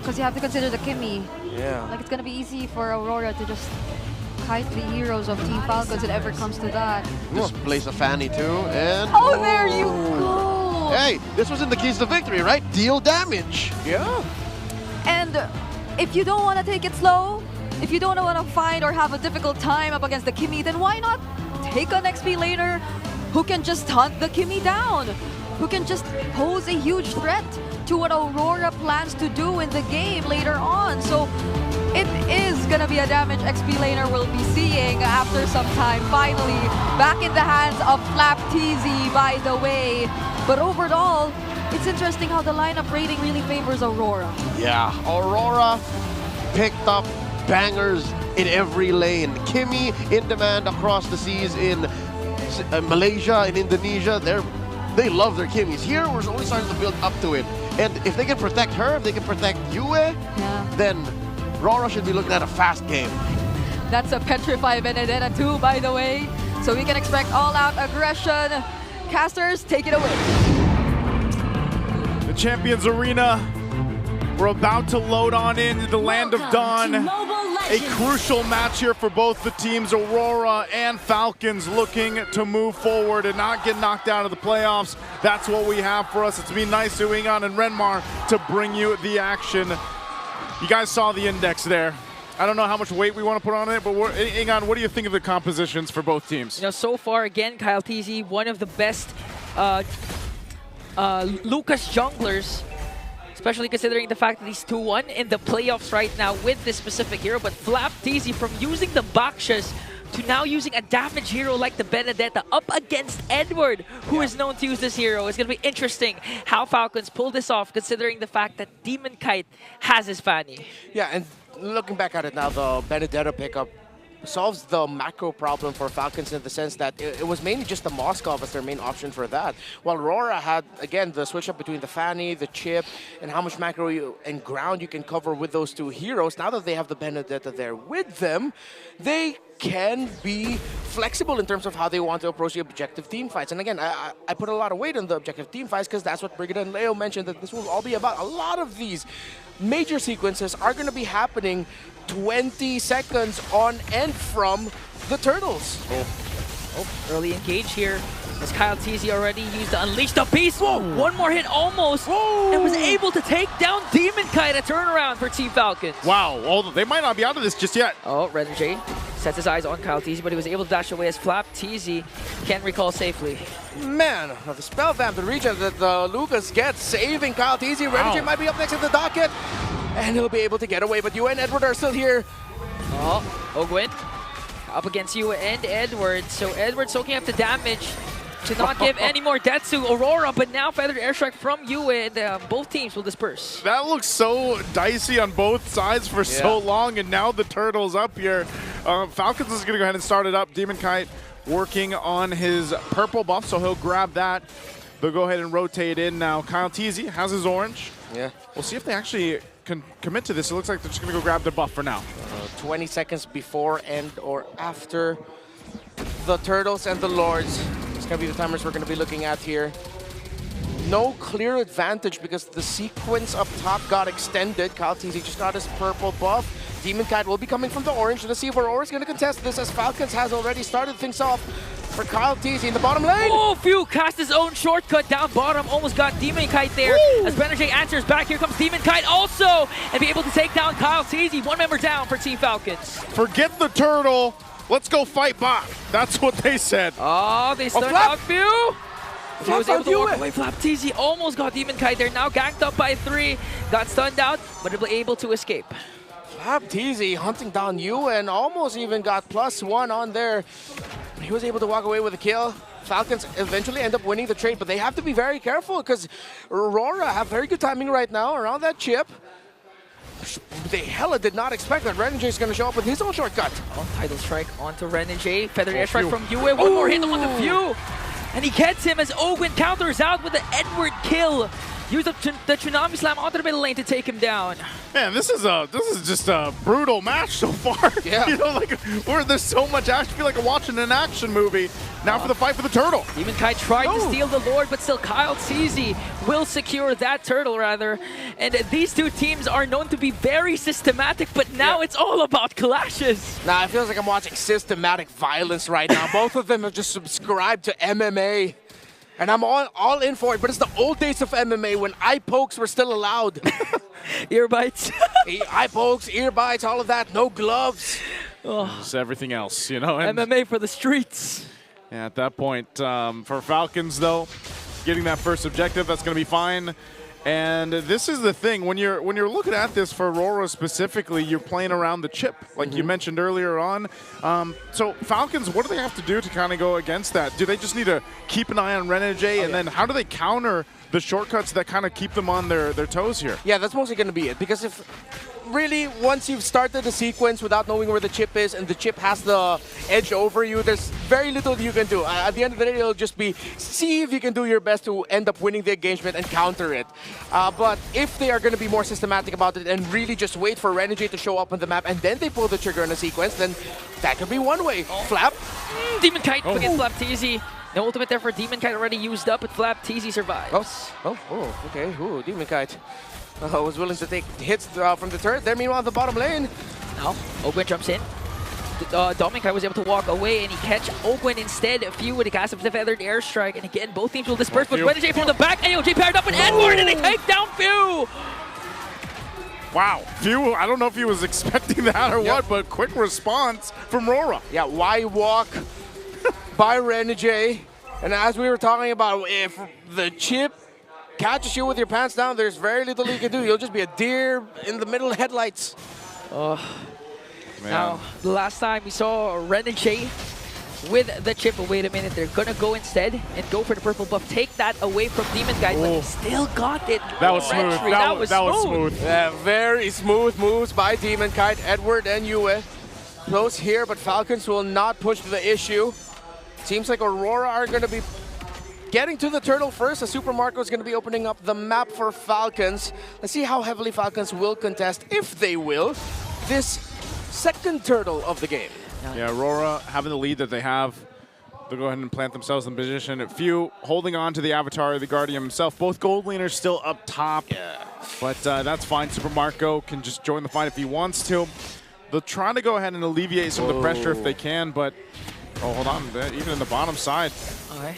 because you have to consider the Kimmy. Yeah. Like, it's gonna be easy for Aurora to just kite the heroes of Team Falcons if it ever comes to that. Just place a Fanny too, and... Oh, there you go! Hey, this was in the keys to victory, right? Deal damage. Yeah. And if you don't want to take it slow, if you don't want to find or have a difficult time up against the Kimmy, then why not take an XP laner who can just hunt the Kimmy down? Who can just pose a huge threat to what Aurora plans to do in the game later on. So it is gonna be a damage XP laner we'll be seeing after some time. Finally, back in the hands of Mlbb, by the way. But overall, it's interesting how the lineup rating really favors Aurora. Yeah, Aurora picked up bangers in every lane. Kimmy in demand across the seas in Malaysia and Indonesia. They love their Kimmys. Here, we're only starting to build up to it. And if they can protect her, if they can protect Yue, then Aurora should be looking at a fast game. That's a Petrify Benedetta too, by the way. So we can expect all-out aggression. Casters, take it away. The Champions Arena. We're about to load on into the Land of Dawn. A crucial match here for both the teams, Aurora and Falcons, looking to move forward and not get knocked out of the playoffs. That's what we have for us. It's been nice to Ingan and Renmar to bring you the action. You guys saw the index there. I don't know how much weight we want to put on it, but Ingan, what do you think of the compositions for both teams? You know, so far, again, Kyle TZ, one of the best Lucas junglers, especially considering the fact that he's 2-1 in the playoffs right now with this specific hero. But Mlbb from using the Bakshas to now using a damage hero like the Benedetta up against Edward, who is known to use this hero. It's going to be interesting how Falcons pull this off, considering the fact that Demon Kite has his Fanny. Yeah, and looking back at it now, the Benedetta pickup solves the macro problem for Falcons in the sense that it was mainly just the Moskov as their main option for that. While Aurora had, again, the switch up between the Fanny, the Chip, and how much macro and ground you can cover with those two heroes. Now that they have the Benedetta there with them, they can be flexible in terms of how they want to approach the objective team fights. And again, I put a lot of weight on the objective team fights because that's what Brigida and Leo mentioned, that this will all be about. A lot of these major sequences are going to be happening 20 seconds on end from the Turtles. Oh, early engage here as Kyle TZ already used to unleash the beast. Whoa, one more hit almost, and was able to take down Demon Kite, a turnaround for Team Falcons. Wow, although they might not be out of this just yet. Oh, Renegade sets his eyes on Kyle TZ, but he was able to dash away as Mlbb can't recall safely. Man, the spell vamp, the regen that Lucas gets, saving Kyle TZ. Renegade might be up next in the docket, and he'll be able to get away, but you and Edward are still here. Oh, Ogwin up against you and Edward. So Edward soaking up the damage to not give any more deaths to Aurora, but now Feathered Airstrike from Yue, and both teams will disperse. That looks so dicey on both sides for so long, and now the Turtle's up here. Falcons is going to go ahead and start it up. Demon Kite working on his purple buff, so he'll grab that. They'll go ahead and rotate in now. Kyle TZ has his orange. Yeah. We'll see if they actually can commit to this. It looks like they're just going to go grab the buff for now. 20 seconds before and or after the Turtles and the Lords. It's going to be the timers we're going to be looking at here. No clear advantage because the sequence up top got extended. Kyle TZ just got his purple buff. Demon Kite will be coming from the orange. Let's see if Aurora's going to contest this as Falcons has already started things off for Kyle TZ in the bottom lane. Oh, Phew cast his own shortcut down bottom. Almost got Demon Kite there. Woo! As Benajay answers back, here comes Demon Kite also. And be able to take down Kyle TZ. One member down for Team Falcons. Forget the Turtle. Let's go fight bot. That's what they said. Oh, they stunned out Phew. He was able to walk away. Mlbb almost got Demon Kite there. Now ganked up by 3. Got stunned out, but able to escape. Mlbb hunting down you and almost even got +1 on there. He was able to walk away with a kill. Falcons eventually end up winning the trade, but they have to be very careful because Aurora have very good timing right now around that chip. They hella did not expect that Renegade is going to show up with his own shortcut. Oh, Tidal Strike onto Renegade. Feathered Airstrike from Yue. One more hit on the Phew. And he gets him as Ogwin counters out with an Edward kill. use the Tsunami Slam onto the middle lane to take him down. Man, this is just a brutal match so far. Yeah. You know, like where there's so much action. I feel like I'm watching an action movie. Now for the fight for the turtle. Demon Kite tried to steal the Lord, but still Kyle Teasy will secure that turtle, rather. And these two teams are known to be very systematic, but now it's all about clashes. Now it feels like I'm watching systematic violence right now. Both of them have just subscribed to MMA. And I'm all in for it, but it's the old days of MMA when eye pokes were still allowed. Ear bites. Eye pokes, ear bites, all of that, no gloves. Just everything else, you know. And MMA for the streets. yeah, at that point, for Falcons though, getting that first objective, that's going to be fine. And this is the thing, when you're looking at this for Aurora specifically, you're playing around the chip, like you mentioned earlier on. So Falcons, what do they have to do to kind of go against that? Do they just need to keep an eye on Renegade, and then how do they counter the shortcuts that kind of keep them on their toes here? Yeah, that's mostly going to be it, because if really, once you've started the sequence without knowing where the chip is and the chip has the edge over you, there's very little you can do. At the end of the day, it'll just be see if you can do your best to end up winning the engagement and counter it. But if they are going to be more systematic about it and really just wait for Renegade to show up on the map and then they pull the trigger in a sequence, then that could be one way. Flap. Demon Kite against Flap Teasy. The ultimate there for Demon Kite already used up, but Flap Teasy survives. Okay. Ooh, Demon Kite. Was willing to take hits from the turret. There, meanwhile, the bottom lane. Now, Ogwen jumps in. Demon Kite was able to walk away, and he catch Ogwen instead. Few with the cast of the feathered airstrike, and again, both teams will disperse. But Renegade from the back, AOG paired up with Edward, and they take down Few. Wow, Few, I don't know if he was expecting that or what, but quick response from Aurora. Yeah, why walk by Renegade? And as we were talking about, if the chip catches you with your pants down, there's very little you can do. You'll just be a deer in the middle of headlights. Man. Now, the last time we saw Renegade with the chip, but wait a minute, they're gonna go instead and go for the purple buff. Take that away from Demon Kite, but he still got it. That was smooth. That was smooth. Yeah, very smooth moves by Demon Kite, Edward and Yue. Close here, but Falcons will not push the issue. Seems like Aurora are gonna be getting to the turtle first. The Super Marco is going to be opening up the map for Falcons. Let's see how heavily Falcons will contest, if they will, this second turtle of the game. Yeah, Aurora having the lead that they have. They'll go ahead and plant themselves in position. Few holding on to the Avatar, the Guardian himself. Both gold laners still up top. Yeah. But that's fine. Super Marco can just join the fight if he wants to. They'll try to go ahead and alleviate some of the pressure if they can, but hold on. Even in the bottom side. Okay.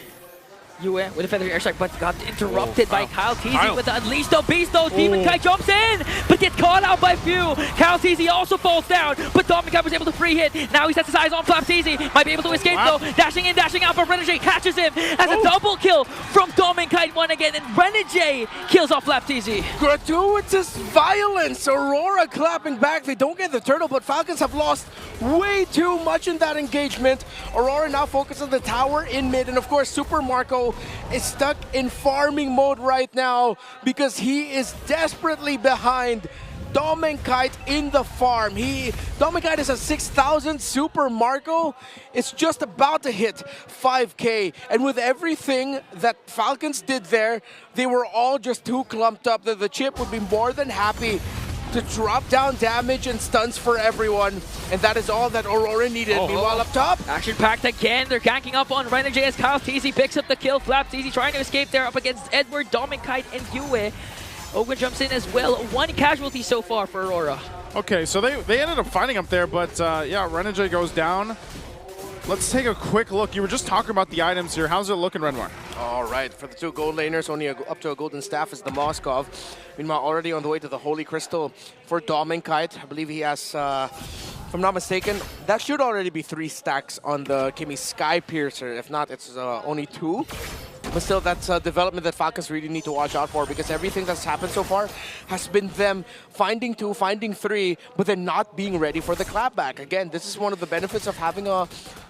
Yue with a feather airstrike, but got interrupted by Kyle Teasy with the Unleash the Beast, though. Demon Kite jumps in, but gets caught out by Few. Kyle Teasy also falls down, but Demon Kite was able to free hit. Now he sets his eyes on Flap Teasy. Might be able to escape, though. Dashing in, dashing out, but Renegade catches him as a double kill from Demon Kite one again, and Renegade kills off Flap Teasy. Gratuitous violence. Aurora clapping back. They don't get the turtle, but Falcons have lost way too much in that engagement. Aurora now focuses on the tower in mid, and of course, Super Marco is stuck in farming mode right now because he is desperately behind Demon Kite in the farm. Demon Kite is a 6,000. Super Marco is just about to hit 5K. And with everything that Falcons did there, they were all just too clumped up that the chip would be more than happy to drop down damage and stuns for everyone. And that is all that Aurora needed. Meanwhile, up top, action-packed again. They're ganking up on Renegade as Kyle Teasy picks up the kill. Flap Teasy trying to escape there up against Edward, Demon Kite, and Yue. Ogwen jumps in as well. One casualty so far for Aurora. Okay, so they ended up fighting up there, but yeah, Renegade goes down. Let's take a quick look. You were just talking about the items here. How's it looking, Renoir? All right, for the two gold laners, only up to a golden staff is the Moskov. Meanwhile, already on the way to the Holy Crystal for Demon Kite. I believe he has, if I'm not mistaken, that should already be 3 stacks on the Kimi Sky Piercer. If not, it's only 2. But still, that's a development that Falcons really need to watch out for, because everything that's happened so far has been them finding 2, finding 3, but then not being ready for the clapback. Again, this is one of the benefits of having a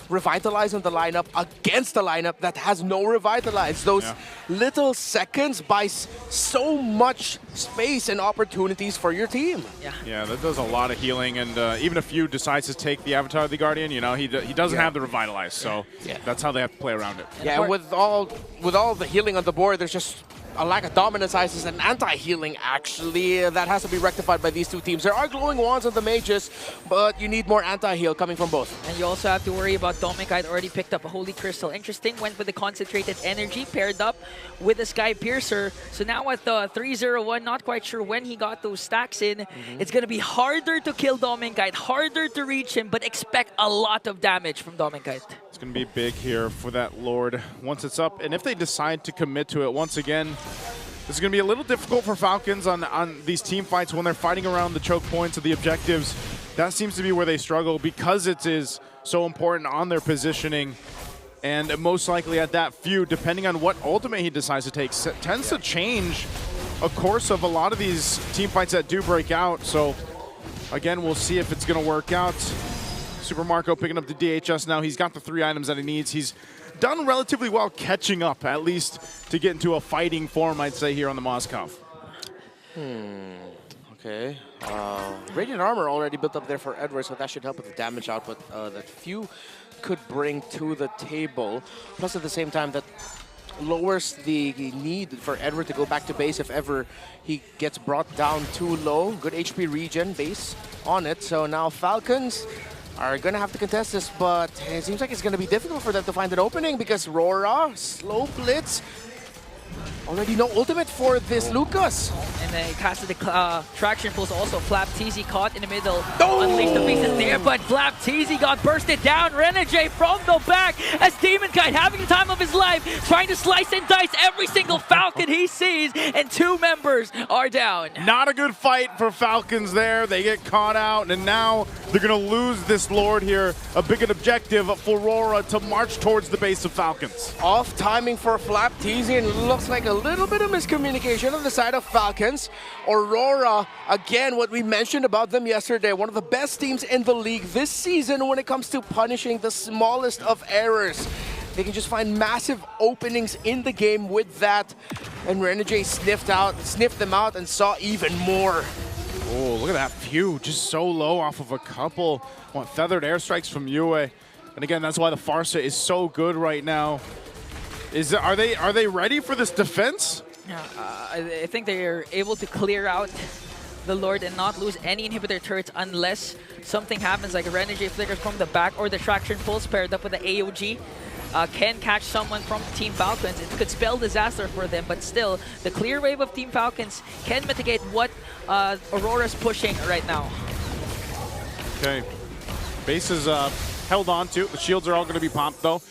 Revitalize in the lineup against a lineup that has no Revitalize. Those little seconds buy so much space and opportunities for your team. Yeah, that does a lot of healing, and even if Few decides to take the Avatar of the Guardian, you know, he doesn't have the Revitalize, so that's how they have to play around it. Yeah, and with all the healing on the board, there's just a lack of dominance ices and anti-healing, actually. That has to be rectified by these two teams. There are glowing wands on the mages, but you need more anti-heal coming from both. And you also have to worry about Domikite already picked up a Holy Crystal. Interesting, went with the Concentrated Energy paired up with the Sky Piercer. So now at the 301, not quite sure when he got those stacks in. It's going to be harder to kill Domikite, harder to reach him, but expect a lot of damage from Domikite. It's going to be big here for that Lord once it's up. And if they decide to commit to it once again, this is going to be a little difficult for Falcons on these team fights when they're fighting around the choke points of the objectives. That seems to be where they struggle because it is so important on their positioning. And most likely at that feud, depending on what ultimate he decides to take, tends to change a course of a lot of these team fights that do break out. So again, we'll see if it's going to work out. Super Marco picking up the DHS now. He's got the 3 items that he needs. He's done relatively well catching up, at least to get into a fighting form, I'd say, here on the Moscow. Okay. Radiant Armor already built up there for Edward, so that should help with the damage output that few could bring to the table. Plus, at the same time, that lowers the need for Edward to go back to base if ever he gets brought down too low. Good HP regen base on it. So now Falcons are going to have to contest this, but it seems like it's going to be difficult for them to find an opening because Aurora, slow blitz, already no ultimate for this Lucas. And then he casted the traction pulse also. Flap-TZ caught in the middle. Unleashed the pieces there, but Flap-TZ got bursted down. Renegade from the back as Demonkite having the time of his life, trying to slice and dice every single Falcon he sees, and 2 members are down. Not a good fight for Falcons there. They get caught out, and now they're going to lose this Lord here. A big objective for Aurora to march towards the base of Falcons. Off timing for Flap-TZ, and looks like a little bit of miscommunication on the side of Falcons. Aurora, again, what we mentioned about them yesterday, one of the best teams in the league this season when it comes to punishing the smallest of errors. They can just find massive openings in the game with that. And Renegade sniffed them out and saw even more. Oh, look at that view, just so low off of a couple. Feathered airstrikes from Yue. And again, that's why the Farsa is so good right now. Are they ready for this defense? Yeah, I think they're able to clear out the Lord and not lose any inhibitor turrets unless something happens, like a Renegade flickers from the back or the traction pulse paired up with the AOG. Can catch someone from Team Falcons. It could spell disaster for them, but still, the clear wave of Team Falcons can mitigate what Aurora's pushing right now. Okay, base is held on to. The shields are all going to be popped though,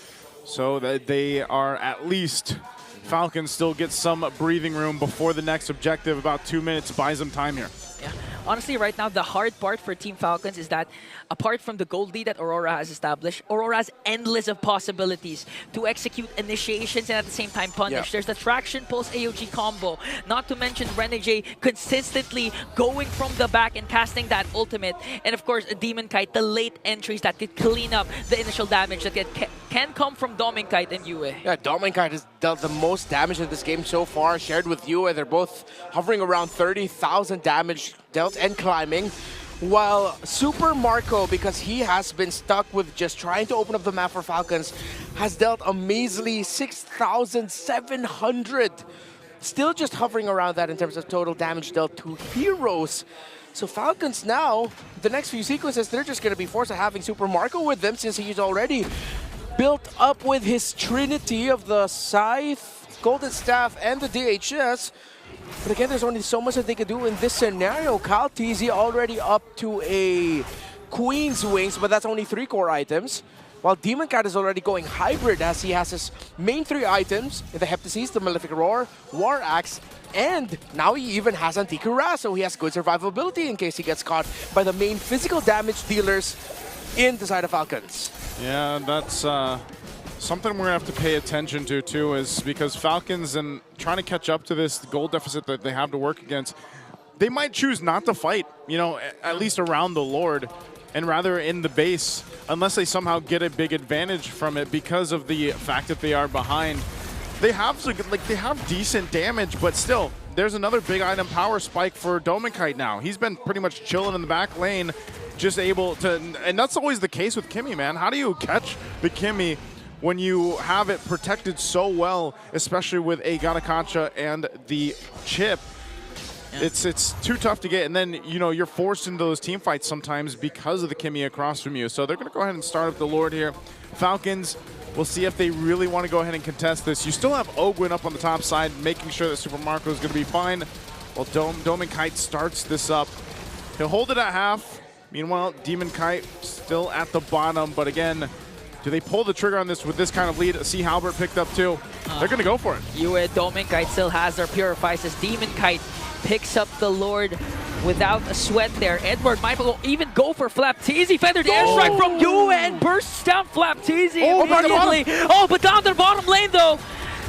so that they are at least, Falcons still get some breathing room before the next objective. About 2 minutes buys them time here. Yeah. Honestly, right now, the hard part for Team Falcons is that apart from the gold lead that Aurora has established, Aurora has endless of possibilities to execute initiations and at the same time punish. Yeah. There's the Traction Pulse AOG combo, not to mention Renegade consistently going from the back and casting that ultimate. And of course, Demonkite, the late entries that could clean up the initial damage that can come from Demonkite and Yue. Yeah, Demonkite has dealt the most damage in this game so far, shared with Yue. They're both hovering around 30,000 damage dealt and climbing. While Super Marco, because he has been stuck with just trying to open up the map for Falcons, has dealt a measly 6,700. Still just hovering around that in terms of total damage dealt to heroes. So Falcons now, the next few sequences, they're just going to be forced to having Super Marco with them since he's already built up with his trinity of the Scythe, Golden Staff, and the DHS. But again, there's only so much that they can do in this scenario. Kyle-TZ already up to a Queen's Wings, but that's only 3 core items. While Demonkite is already going hybrid as he has his main 3 items in the Heptasis, the Malefic Roar, War Axe, and now he even has Antikura, so he has good survivability in case he gets caught by the main physical damage dealers in the side of Falcons. Yeah, that's something we're going to have to pay attention to, too, is because Falcons, and trying to catch up to this goal deficit that they have to work against, they might choose not to fight, you know, at least around the Lord, and rather in the base, unless they somehow get a big advantage from it because of the fact that they are behind. They have decent damage, but still, there's another big item power spike for Demonkite now. He's been pretty much chilling in the back lane, just able to, and that's always the case with Kimmy, man. How do you catch the Kimmy when you have it protected so well, especially with a Ganakacha and the chip. It's too tough to get, and then you're forced into those team fights sometimes because of the Kimmy across from you. So they're going to go ahead and start up the Lord here. Falcons, we'll see if they really want to go ahead and contest this. You still have Ogwin up on the top side, making sure that Super Marco is going to be fine. Well, Demon Kite starts this up. He'll hold it at half. Meanwhile, Demon Kite still at the bottom, but again, do they pull the trigger on this with this kind of lead? See Halbert picked up too. They're going to go for it. Yue, Demon Kite still has their Purifies as Demon Kite picks up the Lord without a sweat there. Edward might even go for Flapteezy. Feathered airstrike from Yue and bursts down Flapteezy immediately. But down to the bottom lane though.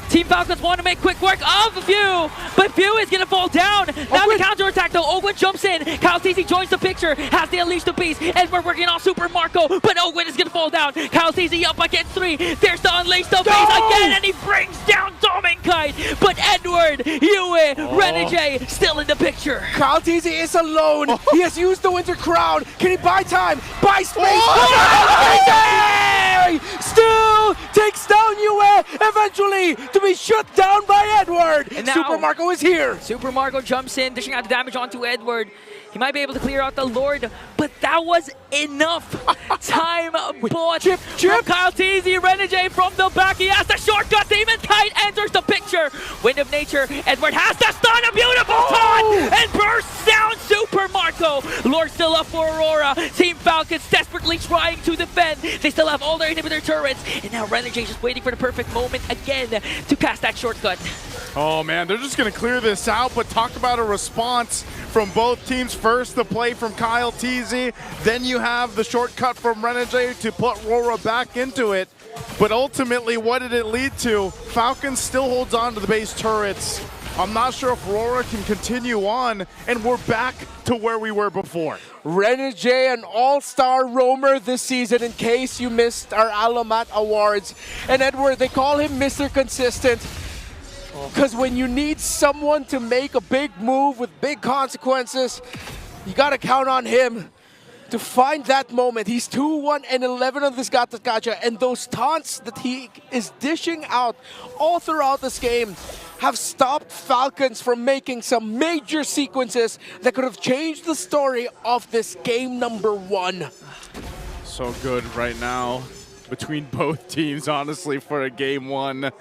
Team Falcons want to make quick work of View, but View is going to fall down. Now the counter-attack though, Ogwin jumps in. Kyle TC joins the picture, has the Unleash the Beast, and we're working on Super Marco, but Ogwin is going to fall down. Kyle TC up against 3. There's the Unleash the Beast again, and he brings down Dominkite. But Edward, Yue, Renegade still in the picture. Kyle TC is alone. He has used the Winter Crown. Can he buy time? Buy space? Still takes down Yue eventually to be shut down by Edward. And now, Super Marco is here. Super Marco jumps in, dishing out the damage onto Edward. He might be able to clear out the Lord, but that was enough. Time bought from Kyle TZ. Renegade from the back. He has the shortcut. Demon Kite enters the picture. Wind of Nature. Edward has the stun. A beautiful taunt and bursts down Super Marco. Lord still up for Aurora. Team Falcons desperately trying to defend. They still have all their inhibitor turrets. And now Renegade just waiting for the perfect moment again to cast that shortcut. Oh man, they're just going to clear this out, but talk about a response from both teams. First, the play from Kyle TZ, then you have the shortcut from Renegade to put Aurora back into it. But ultimately, what did it lead to? Falcons still holds on to the base turrets. I'm not sure if Aurora can continue on, and we're back to where we were before. Renegade, an all-star roamer this season, in case you missed our Alamat Awards. And Edward, they call him Mr. Consistent. Because when you need someone to make a big move with big consequences, you got to count on him to find that moment. He's 2-1 and 11 on this Gacha, and those taunts that he is dishing out all throughout this game have stopped Falcons from making some major sequences that could have changed the story of this game number 1. So good right now between both teams, honestly, for a game 1.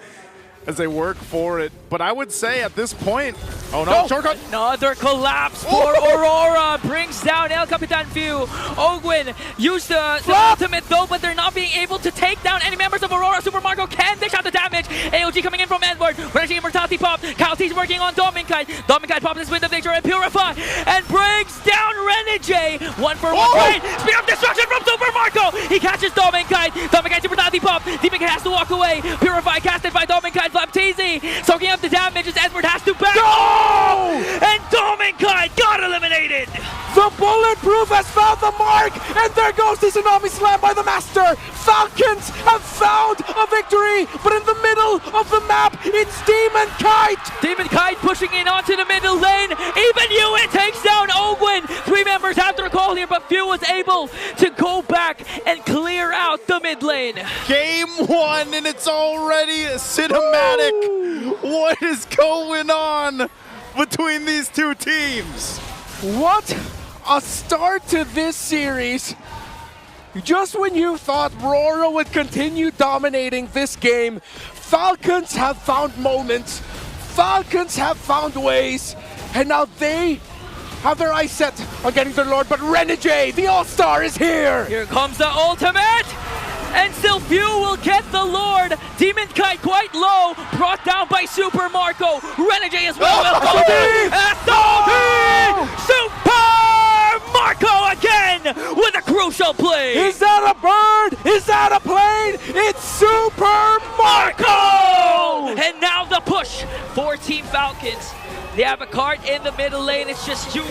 As they work for it. But I would say at this point, shortcut. Another collapse for Aurora. Brings down El Capitan View. Ogwin used the ultimate though, but they're not being able to take down any members of Aurora. Super Marco can dish out the damage. AOG coming in from Edward. Renegade Immortality pop. Kalsi's working on Dominkite. Dominkite pops his Wind of Nature and Purify. And brings down Renegade. 1-for-1 trade. Spear of Destruction from Super Marco. He catches Dominkite. Dominkite Immortality pop. Dominkite has to walk away. Purify casted by Dominkite. Flapteezy soaking up the damage as Edward has to back. And Dominkite got eliminated. The bulletproof has found the mark, and there goes the Tsunami Slam by the Master. Falcons have found a victory, but in the middle of the map, it's Demon Kite. Demon Kite pushing in onto the middle lane. Even Yue takes down Ogwin. 3 members have to recall here, but Few was able to go back and clear out the mid lane. Game 1, and it's already cinematic. What is going on between these two teams? What a start to this series. Just when you thought Aurora would continue dominating this game, Falcons have found moments, Falcons have found ways, and now they have their eyes set on getting their Lord, but Renegade, the All-Star, is here! Here comes the ultimate! And still Few will get the Lord. Demon Kite quite low, brought down by Super Marco. Renegade as well. Super Marco again with a crucial play. Is that a bird? Is that a plane? It's Super Marco! And now the push for Team Falcons. They have a cart in the middle lane. It's just Yue,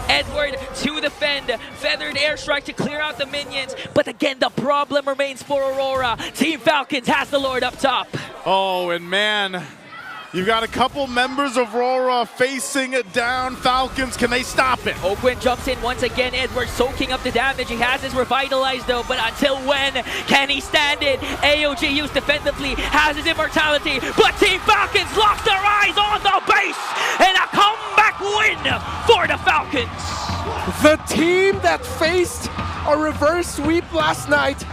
Edward to defend. Feathered airstrike to clear out the minions. But again, the problem remains for Aurora. Team Falcons has the Lord up top. Oh, and man, You've got a couple members of Aurora facing down Falcons. Can they stop it? Oquin jumps in once again. Edward soaking up the damage. He has his revitalized though, but until when can he stand it? AOG used defensively, has his immortality, but Team Falcons locked their eyes on the base, and a comeback win for the Falcons. The team that faced a reverse sweep last night